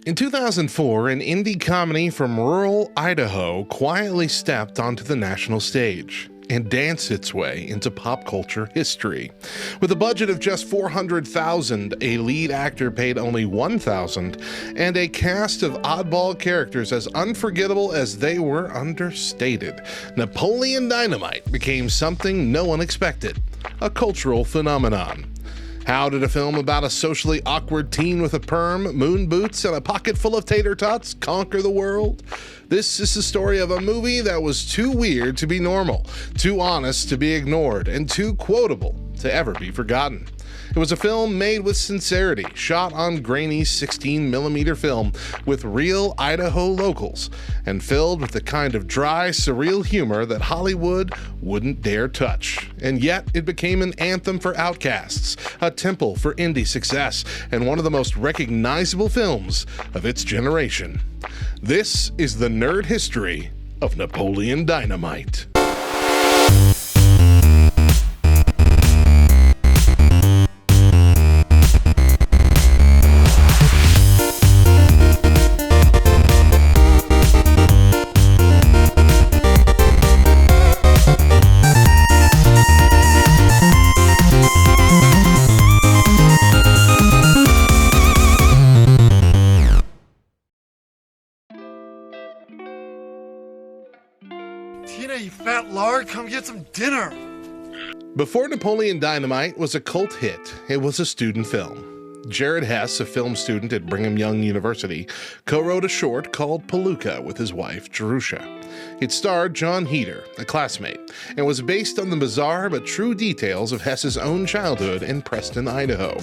In 2004, an indie comedy from rural Idaho quietly stepped onto the national stage and danced its way into pop culture history. With a budget of just $400,000, a lead actor paid only $1,000, and a cast of oddball characters as unforgettable as they were understated, Napoleon Dynamite became something no one expected, a cultural phenomenon. How did a film about a socially awkward teen with a perm, moon boots, and a pocket full of tater tots conquer the world? This is the story of a movie that was too weird to be normal, too honest to be ignored, and too quotable to ever be forgotten. It was a film made with sincerity, shot on grainy 16mm film with real Idaho locals, and filled with the kind of dry, surreal humor that Hollywood wouldn't dare touch. And yet, it became an anthem for outcasts, a temple for indie success, and one of the most recognizable films of its generation. This is the nerd history of Napoleon Dynamite. Tina, you fat lard, come get some dinner. Before Napoleon Dynamite was a cult hit, it was a student film. Jared Hess, a film student at Brigham Young University, co-wrote a short called Palooka with his wife, Jerusha. It starred John Heder, a classmate, and was based on the bizarre but true details of Hess's own childhood in Preston, Idaho.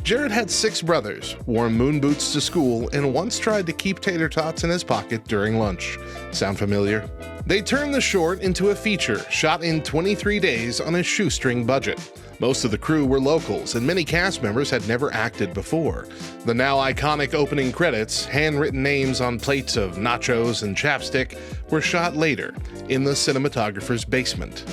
Jared had 6 brothers, wore moon boots to school, and once tried to keep tater tots in his pocket during lunch. Sound familiar? They turned the short into a feature, shot in 23 days on a shoestring budget. Most of the crew were locals, and many cast members had never acted before. The now iconic opening credits, handwritten names on plates of nachos and chapstick, were shot later, in the cinematographer's basement.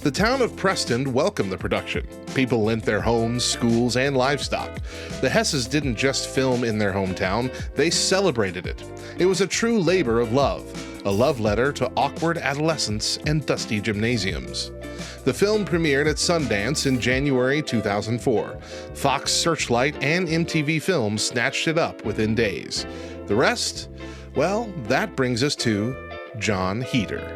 The town of Preston welcomed the production. People lent their homes, schools, and livestock. The Hesses didn't just film in their hometown, they celebrated it. It was a true labor of love, a love letter to awkward adolescents and dusty gymnasiums. The film premiered at Sundance in January 2004. Fox Searchlight and MTV Films snatched it up within days. The rest? Well, that brings us to John Heder.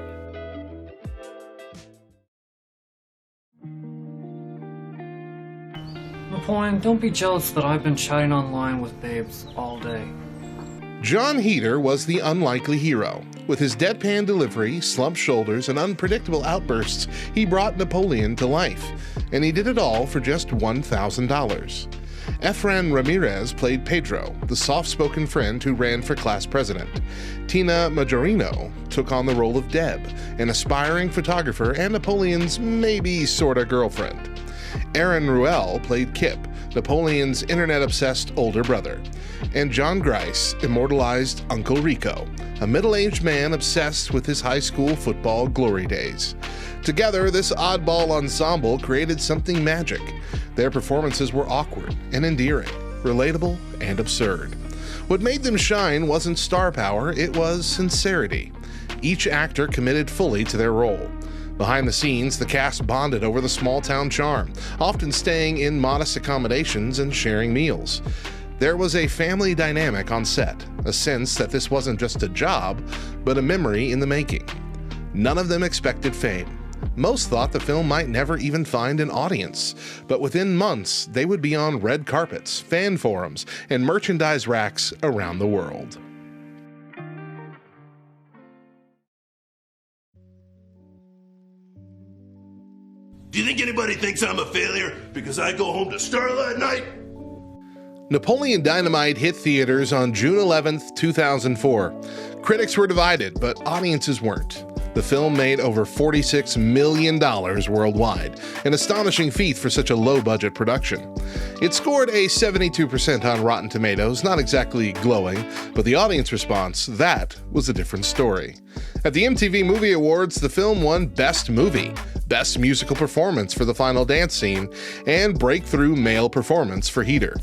Napoleon, don't be jealous that I've been chatting online with babes all day. John Heder was the unlikely hero. With his deadpan delivery, slumped shoulders, and unpredictable outbursts, he brought Napoleon to life. And he did it all for just $1,000. Efren Ramirez played Pedro, the soft-spoken friend who ran for class president. Tina Majorino took on the role of Deb, an aspiring photographer and Napoleon's maybe-sorta girlfriend. Aaron Ruel played Kip, Napoleon's internet-obsessed older brother. And John Grice immortalized Uncle Rico, a middle-aged man obsessed with his high school football glory days. Together, this oddball ensemble created something magic. Their performances were awkward and endearing, relatable and absurd. What made them shine wasn't star power, it was sincerity. Each actor committed fully to their role. Behind the scenes, the cast bonded over the small-town charm, often staying in modest accommodations and sharing meals. There was a family dynamic on set, a sense that this wasn't just a job, but a memory in the making. None of them expected fame. Most thought the film might never even find an audience, but within months, they would be on red carpets, fan forums, and merchandise racks around the world. Do you think anybody thinks I'm a failure because I go home to Starlight Night? Napoleon Dynamite hit theaters on June 11, 2004. Critics were divided, but audiences weren't. The film made over $46 million worldwide, an astonishing feat for such a low-budget production. It scored a 72% on Rotten Tomatoes, not exactly glowing, but the audience response, that was a different story. At the MTV Movie Awards, the film won Best Movie, Best Musical Performance for the final dance scene, and Breakthrough Male Performance for Heder.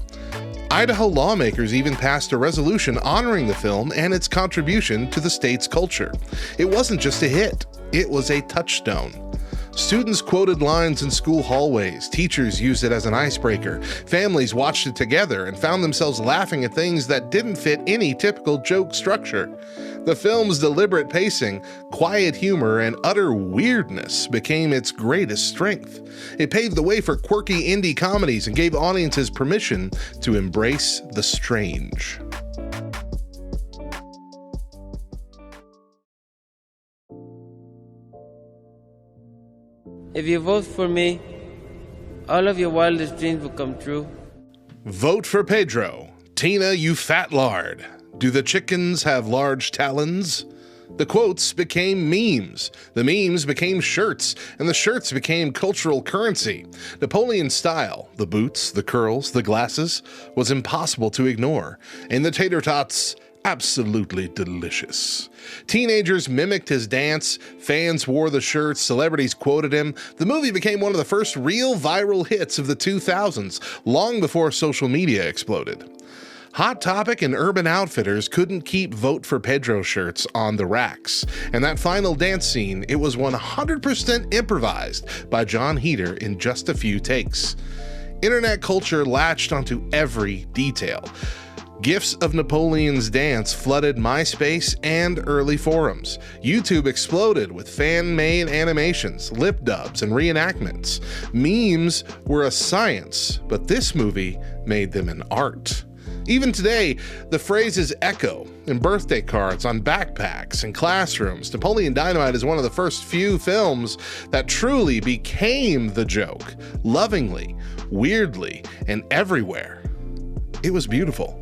Idaho lawmakers even passed a resolution honoring the film and its contribution to the state's culture. It wasn't just a hit, it was a touchstone. Students quoted lines in school hallways, teachers used it as an icebreaker, families watched it together and found themselves laughing at things that didn't fit any typical joke structure. The film's deliberate pacing, quiet humor, and utter weirdness became its greatest strength. It paved the way for quirky indie comedies and gave audiences permission to embrace the strange. If you vote for me, all of your wildest dreams will come true. Vote for Pedro. Tina, you fat lard. Do the chickens have large talons? The quotes became memes. The memes became shirts, and the shirts became cultural currency. Napoleon's style, the boots, the curls, the glasses, was impossible to ignore. And the tater tots, absolutely delicious. Teenagers mimicked his dance, fans wore the shirts, celebrities quoted him. The movie became one of the first real viral hits of the 2000s, long before social media exploded. Hot Topic and Urban Outfitters couldn't keep Vote for Pedro shirts on the racks, and that final dance scene, it was 100% improvised by Jon Heder in just a few takes. Internet culture latched onto every detail. GIFs of Napoleon's dance flooded MySpace and early forums. YouTube exploded with fan-made animations, lip dubs, and reenactments. Memes were a science, but this movie made them an art. Even today, the phrases echo in birthday cards, on backpacks, and classrooms. Napoleon Dynamite is one of the first few films that truly became the joke, lovingly, weirdly, and everywhere. It was beautiful.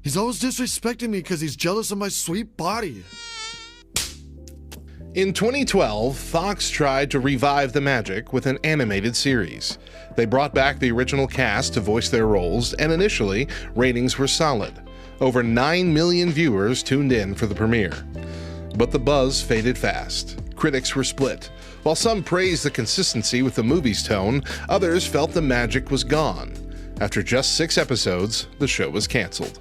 He's always disrespecting me because he's jealous of my sweet body. In 2012, Fox tried to revive the magic with an animated series. They brought back the original cast to voice their roles, and initially, ratings were solid. Over 9 million viewers tuned in for the premiere. But the buzz faded fast. Critics were split. While some praised the consistency with the movie's tone, others felt the magic was gone. After just 6 episodes, the show was canceled.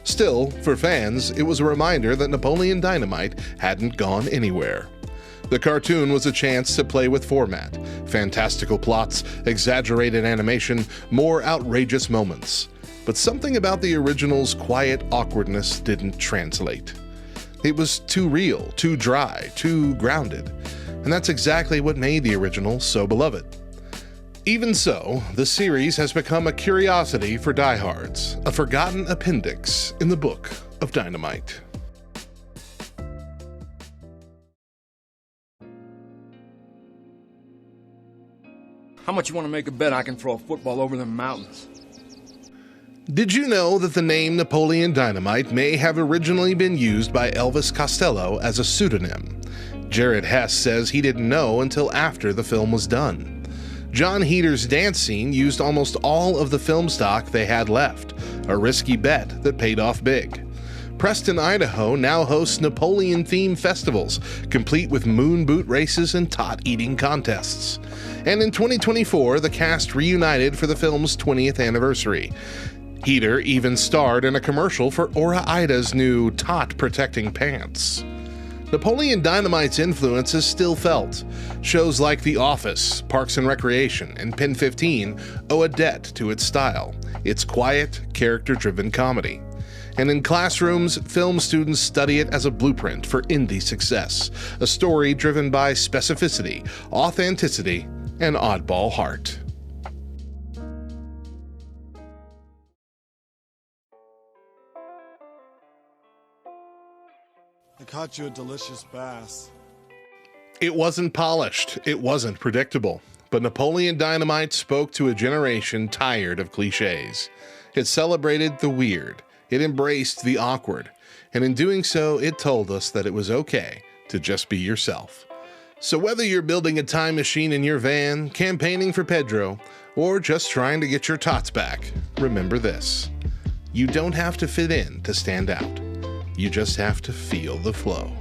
Still, for fans, it was a reminder that Napoleon Dynamite hadn't gone anywhere. The cartoon was a chance to play with format, fantastical plots, exaggerated animation, more outrageous moments. But something about the original's quiet awkwardness didn't translate. It was too real, too dry, too grounded. And that's exactly what made the original so beloved. Even so, the series has become a curiosity for diehards, a forgotten appendix in the book of Dynamite. How much you want to make a bet I can throw a football over them mountains? Did you know that the name Napoleon Dynamite may have originally been used by Elvis Costello as a pseudonym? Jared Hess says he didn't know until after the film was done. Jon Heder's dance scene used almost all of the film stock they had left, a risky bet that paid off big. Preston, Idaho now hosts Napoleon-themed festivals, complete with moon boot races and tot-eating contests. And in 2024, the cast reunited for the film's 20th anniversary. Heder even starred in a commercial for Ora Ida's new tot-protecting pants. Napoleon Dynamite's influence is still felt. Shows like The Office, Parks and Recreation, and Pen 15 owe a debt to its style, its quiet, character-driven comedy. And in classrooms, film students study it as a blueprint for indie success, a story driven by specificity, authenticity, and oddball heart. I caught you a delicious bass. It wasn't polished, it wasn't predictable, but Napoleon Dynamite spoke to a generation tired of cliches. It celebrated the weird, it embraced the awkward, and in doing so, it told us that it was okay to just be yourself. So whether you're building a time machine in your van, campaigning for Pedro, or just trying to get your tots back, remember this: you don't have to fit in to stand out. You just have to feel the flow.